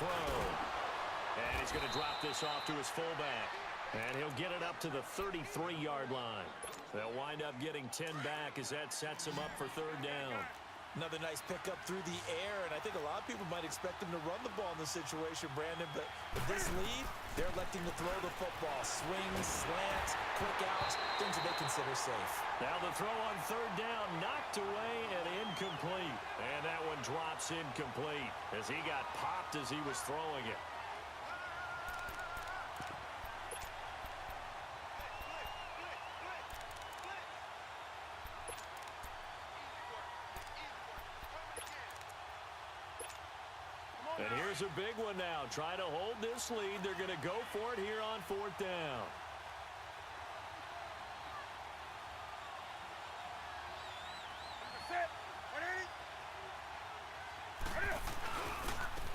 throw. And he's going to drop this off to his fullback. And he'll get it up to the 33-yard line. They'll wind up getting 10 back as that sets him up for third down. Another nice pickup through the air, and I think a lot of people might expect him to run the ball in this situation, Brandon, but with this lead, they're electing to throw the football. Swings, slants, quick outs, things that they consider safe. Now the throw on third down, knocked away and incomplete. And that one drops incomplete as he got popped as he was throwing it. And here's a big one now. Trying to hold this lead. They're going to go for it here on fourth down.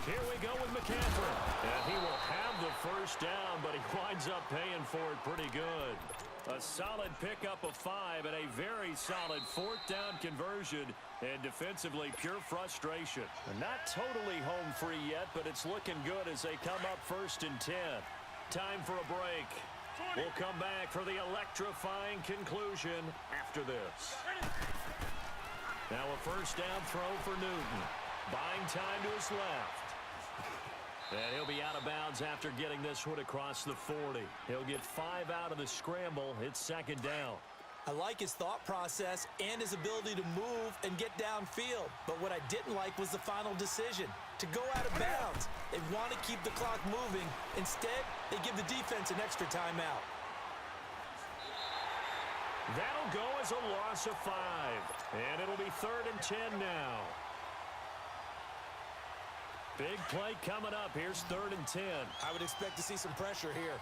Here we go with McCaffrey. And he will have the first down, but he winds up paying for it pretty good. A solid pickup of 5 and a very solid fourth down conversion. And defensively, pure frustration. Not totally home free yet, but it's looking good as they come up first and 10. Time for a break. We'll come back for the electrifying conclusion after this. Now a first down throw for Newton. Buying time to his left. And he'll be out of bounds after getting this one across the 40. He'll get 5 out of the scramble. It's second down. I like his thought process and his ability to move and get downfield. But what I didn't like was the final decision, to go out of bounds. They want to keep the clock moving. Instead, they give the defense an extra timeout. That'll go as a loss of 5. And it'll be third and 10 now. Big play coming up. Here's third and 10. I would expect to see some pressure here.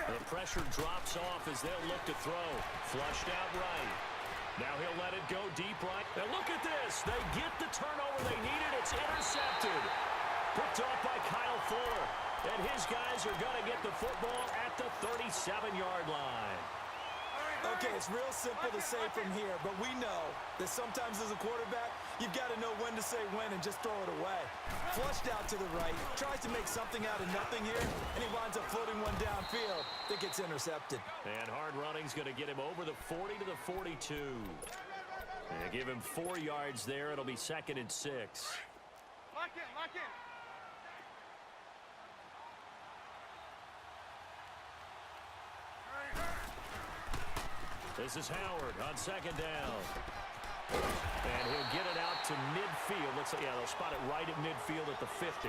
The pressure drops off as they'll look to throw. Flushed out right. Now he'll let it go deep right. And look at this. They get the turnover they needed. It's intercepted. Picked off by Kyle Fuller. And his guys are going to get the football at the 37-yard line. Okay, it's real simple to say from here, but we know that sometimes as a quarterback, you've got to know when to say when and just throw it away. Flushed out to the right, tries to make something out of nothing here, and he winds up floating one downfield that gets intercepted. And hard running's going to get him over the 40 to the 42. And give him 4 yards there. It'll be second and 6. Lock in, lock in. This is Howard on second down. And he'll get it out to midfield. Looks like, yeah, they'll spot it right at midfield at the 50.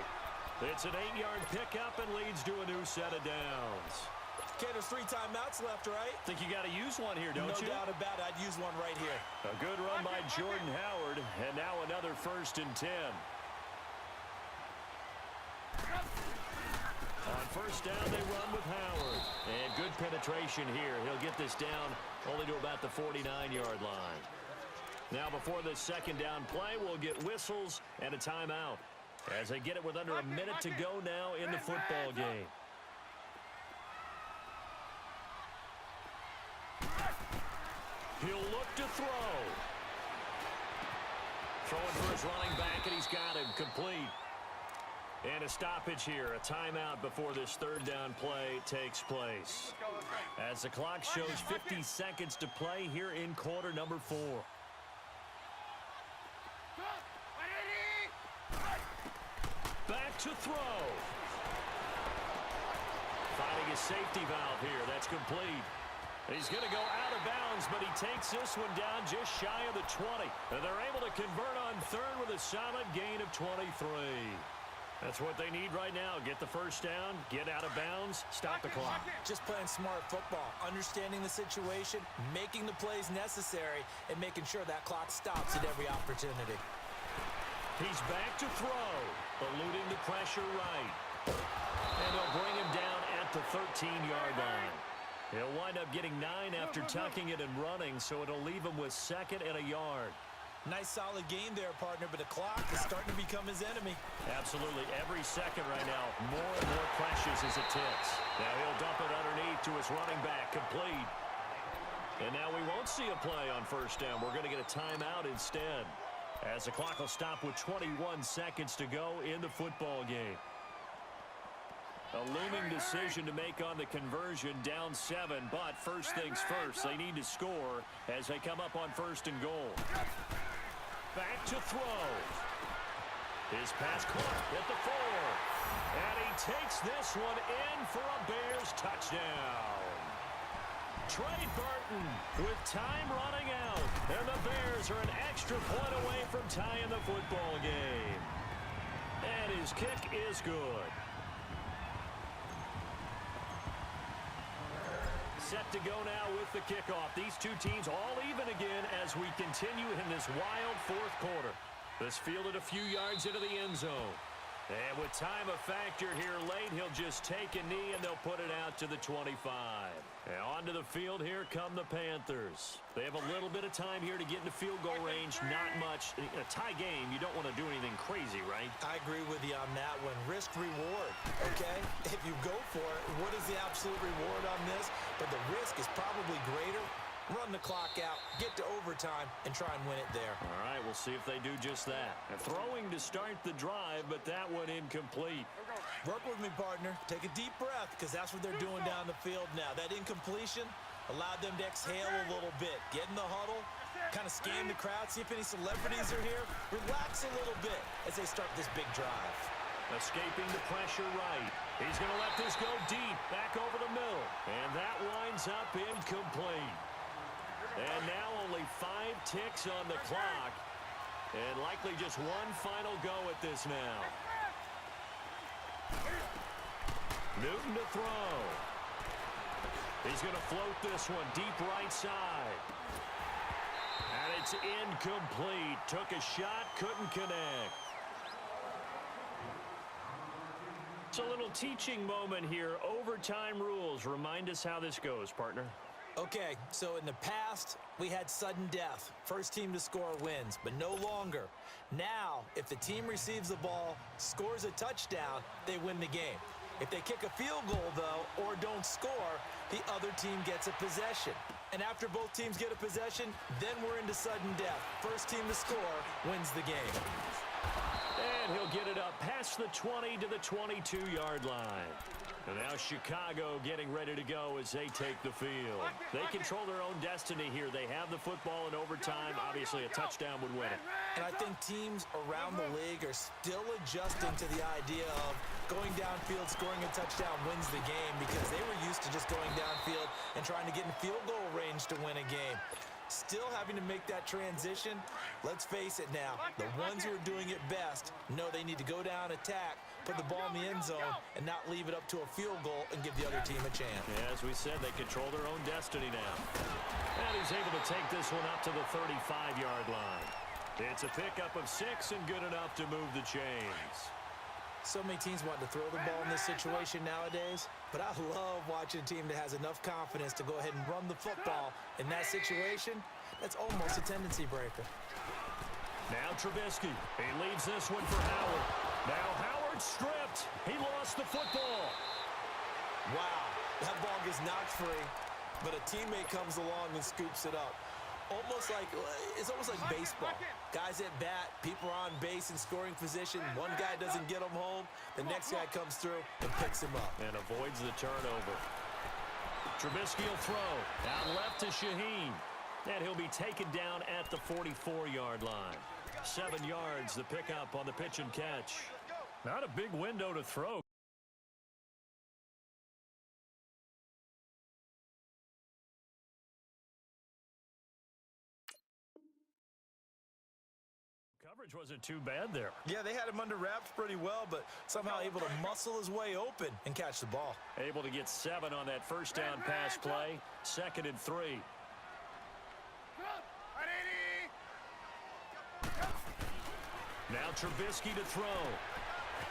It's an 8-yard pickup and leads to a new set of downs. Okay, there's 3 timeouts left, right? Think you got to use one here, don't you? No doubt about it. I'd use one right here. A good run by Jordan Howard. And now another first and 10. On first down, they run with Howard. And good penetration here. He'll get this down only to about the 49-yard line. Now, before this second down play, we'll get whistles and a timeout as they get it with under a minute to go now in the football game. He'll look to throw. Throwing for his running back, and he's got him complete. And a stoppage here, a timeout before this third down play takes place. As the clock shows 50 seconds to play here in quarter number 4. Back to throw. Finding his safety valve here, that's complete. He's going to go out of bounds, but he takes this one down just shy of the 20. And they're able to convert on third with a solid gain of 23. That's what they need right now. Get the first down, get out of bounds, stop the clock. Just playing smart football, understanding the situation, making the plays necessary, and making sure that clock stops at every opportunity. He's back to throw, eluding the pressure right. And they'll bring him down at the 13-yard line. He'll wind up getting 9 after tucking it and running, so it'll leave him with second and a yard. Nice solid game there, partner, but the clock is starting to become his enemy. Absolutely. Every second right now, more and more precious as it ticks. Now he'll dump it underneath to his running back, complete. And now we won't see a play on first down. We're going to get a timeout instead. As the clock will stop with 21 seconds to go in the football game. A looming decision to make on the conversion, down 7, but first things first, they need to score as they come up on 1st and goal. Back to throw. His pass caught at the 4. And he takes this one in for a Bears touchdown. Trey Burton with time running out. And the Bears are an extra point away from tying the football game. And his kick is good. Set to go now with the kickoff. These two teams all even again as we continue in this wild 4th quarter. This fielded a few yards into the end zone. And with time a factor here late, he'll just take a knee and they'll put it out to the 25. And onto the field, here come the Panthers. They have a little bit of time here to get into field goal range, not much. In a tie game, you don't want to do anything crazy, right? I agree with you on that one. Risk reward, okay? If you go for it, what is the absolute reward on this? But the risk is probably greater. Run the clock out, get to overtime, and try and win it there. All right, we'll see if they do just that. And throwing to start the drive, but that one incomplete. Work with me, partner. Take a deep breath, because that's what they're doing down the field now. That incompletion allowed them to exhale a little bit. Get in the huddle, kind of scan the crowd, see if any celebrities are here. Relax a little bit as they start this big drive. Escaping the pressure right. He's going to let this go deep, back over the middle. And that winds up incomplete. And now only 5 ticks on the clock. And likely just one final go at this now. Newton to throw. He's going to float this one deep right side. And it's incomplete. Took a shot, couldn't connect. It's a little teaching moment here. Overtime rules. Remind us how this goes, partner. Okay, so in the past, we had sudden death. First team to score wins, but no longer. Now, if the team receives the ball, scores a touchdown, they win the game. If they kick a field goal, though, or don't score, the other team gets a possession. And after both teams get a possession, then we're into sudden death. First team to score wins the game. And he'll get it up past the 20 to the 22-yard line. And now Chicago getting ready to go as they take the field. They control their own destiny here. They have the football in overtime. Obviously, a touchdown would win it. And I think teams around the league are still adjusting to the idea of going downfield, scoring a touchdown wins the game, because they were used to just going downfield and trying to get in field goal range to win a game. Still having to make that transition. Let's face it now, the ones who are doing it best know they need to go down, attack, put the ball in the end zone, and not leave it up to a field goal and give the other team a chance. Yeah, as we said, they control their own destiny now. And he's able to take this one up to the 35-yard line. It's a pickup of 6 and good enough to move the chains. So many teams want to throw the ball in this situation nowadays, but I love watching a team that has enough confidence to go ahead and run the football. In that situation, that's almost a tendency breaker. Now Trubisky. He leaves this one for Howard. Now Howard stripped. He lost the football. Wow, that ball gets knocked free, but a teammate comes along and scoops it up. It's almost like baseball. Guys at bat, people are on base in scoring position. One guy doesn't get him home. The next guy comes through and picks him up. And avoids the turnover. Trubisky will throw. Out left to Shaheen. And he'll be taken down at the 44-yard line. 7 yards, the pickup on the pitch and catch. Not a big window to throw. Coverage wasn't too bad there. Yeah, they had him under wraps pretty well, but somehow able to muscle his way open and catch the ball. Able to get 7 on that first down pass play. 2nd and 3. Now Trubisky to throw.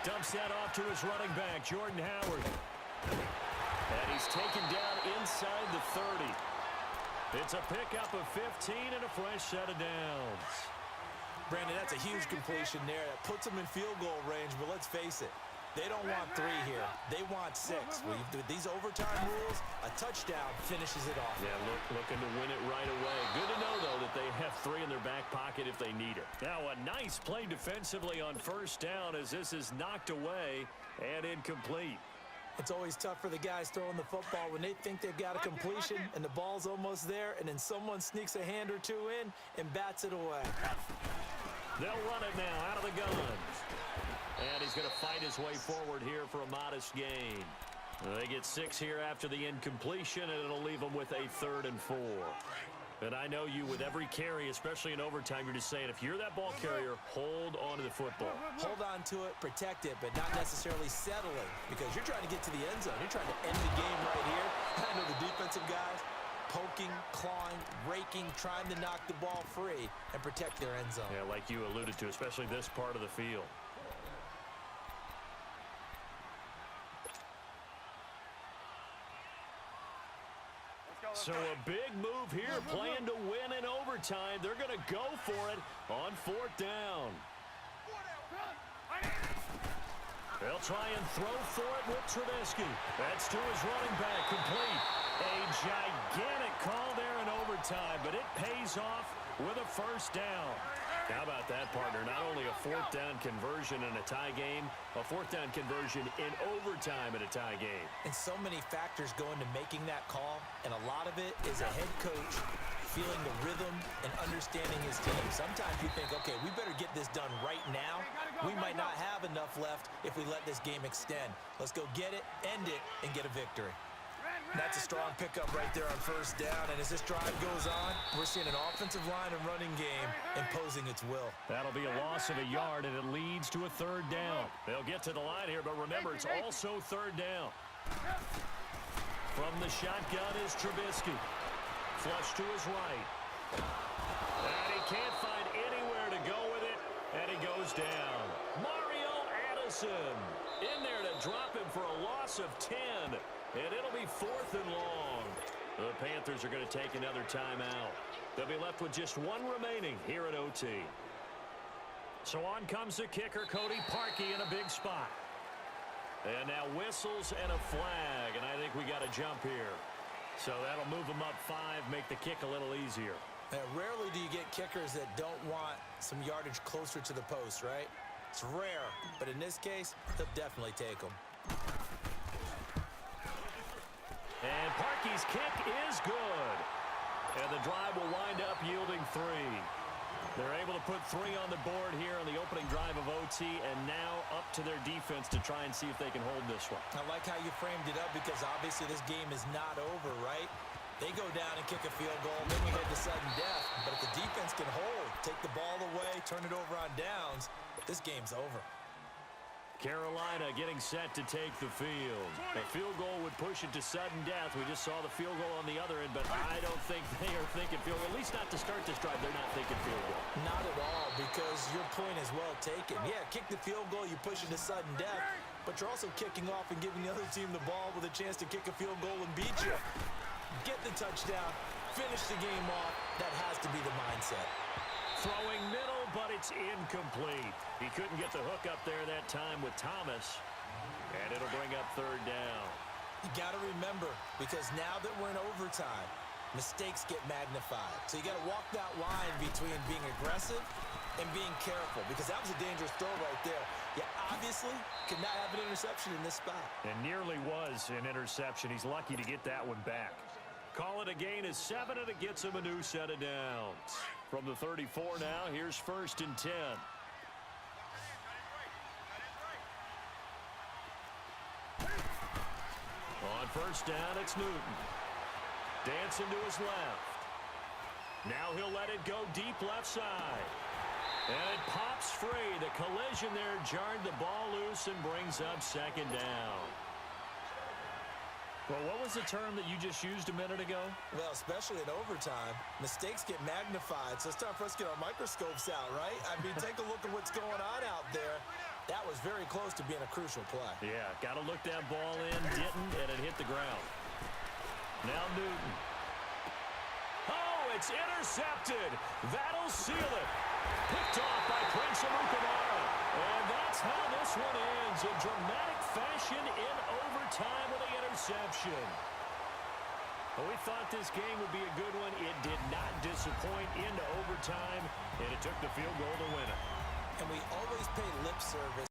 Dumps that off to his running back, Jordan Howard. And he's taken down inside the 30. It's a pickup of 15 and a fresh set of downs. Brandon, that's a huge completion there. That puts him in field goal range, but let's face it, They don't want 3 here. They want 6. With these overtime rules, a touchdown finishes it off. Yeah, looking to win it right away. Good to know, though, that they have 3 in their back pocket if they need it. Now, a nice play defensively on first down as this is knocked away and incomplete. It's always tough for the guys throwing the football when they think they've got a completion and the ball's almost there, and then someone sneaks a hand or 2 in and bats it away. They'll run it now out of the guns. And he's going to fight his way forward here for a modest gain. They get 6 here after the incompletion, and it'll leave them with a 3rd and 4. And I know you, with every carry, especially in overtime, you're just saying, if you're that ball carrier, hold on to the football. Hold on to it, protect it, but not necessarily settling, because you're trying to get to the end zone. You're trying to end the game right here. I know the defensive guys poking, clawing, raking, trying to knock the ball free and protect their end zone. Yeah, like you alluded to, especially this part of the field. So a big move here, playing to win in overtime. They're going to go for it on 4th down. They'll try and throw for it with Trubisky. That's to his running back, complete. A gigantic call there in overtime, but it pays off with a 1st down. How about that, partner? Not only a 4th down conversion in a tie game, a 4th down conversion in overtime in a tie game. And so many factors go into making that call, and a lot of it is a head coach feeling the rhythm and understanding his team. Sometimes you think, okay, we better get this done right now. We might not have enough left if we let this game extend. Let's go get it, end it, and get a victory. That's a strong pickup right there on 1st down, and as this drive goes on, we're seeing an offensive line and running game imposing its will. That'll be a loss of a yard, and it leads to a 3rd down. They'll get to the line here, but remember, it's also 3rd down. From the shotgun is Trubisky. Flush to his right. And he can't find anywhere to go with it, and he goes down. Mario Addison in there to drop him for a loss of 10. And it'll be 4th and long. The Panthers are going to take another timeout. They'll be left with just 1 remaining here at OT. So on comes the kicker, Cody Parkey, in a big spot. And now whistles and a flag, and I think we got a jump here. So that'll move them up 5, make the kick a little easier. Now, rarely do you get kickers that don't want some yardage closer to the post, right? It's rare, but in this case, they'll definitely take them. And Parkey's kick is good. And the drive will wind up yielding 3. They're able to put 3 on the board here on the opening drive of OT, and now up to their defense to try and see if they can hold this one. I like how you framed it up, because obviously this game is not over, right? They go down and kick a field goal, then we head to sudden death. But if the defense can hold, take the ball away, turn it over on downs, this game's over. Carolina getting set to take the field. A field goal would push it to sudden death. We just saw the field goal on the other end, but I don't think they are thinking field goal. At least not to start this drive. They're not thinking field goal. Not at all, because your point is well taken. Yeah, kick the field goal, you push it to sudden death, but you're also kicking off and giving the other team the ball with a chance to kick a field goal and beat you. Get the touchdown, finish the game off. That has to be the mindset. Throwing middle, but it's incomplete. He couldn't get the hook up there that time with Thomas. And it'll bring up 3rd down. You got to remember, because now that we're in overtime, mistakes get magnified. So you got to walk that line between being aggressive and being careful, because that was a dangerous throw right there. You obviously could not have an interception in this spot. And nearly was an interception. He's lucky to get that one back. Call it a gain of 7, and it gets him a new set of downs. From the 34 now, here's 1st and 10. On 1st down, it's Newton. Dancing to his left. Now he'll let it go deep left side. And it pops free. The collision there jarred the ball loose and brings up 2nd down. Well, what was the term that you just used a minute ago? Well, especially in overtime, mistakes get magnified, so it's time for us to get our microscopes out, right? I mean, take a look at what's going on out there. That was very close to being a crucial play. Yeah, got to look that ball in, didn't, and it hit the ground. Now Newton. Oh, it's intercepted. That'll seal it. Picked off by Prince Amukamara. And that's how this one ends in dramatic fashion in overtime with the interception. Well, we thought this game would be a good one. It did not disappoint into overtime, and it took the field goal to win it. And we always pay lip service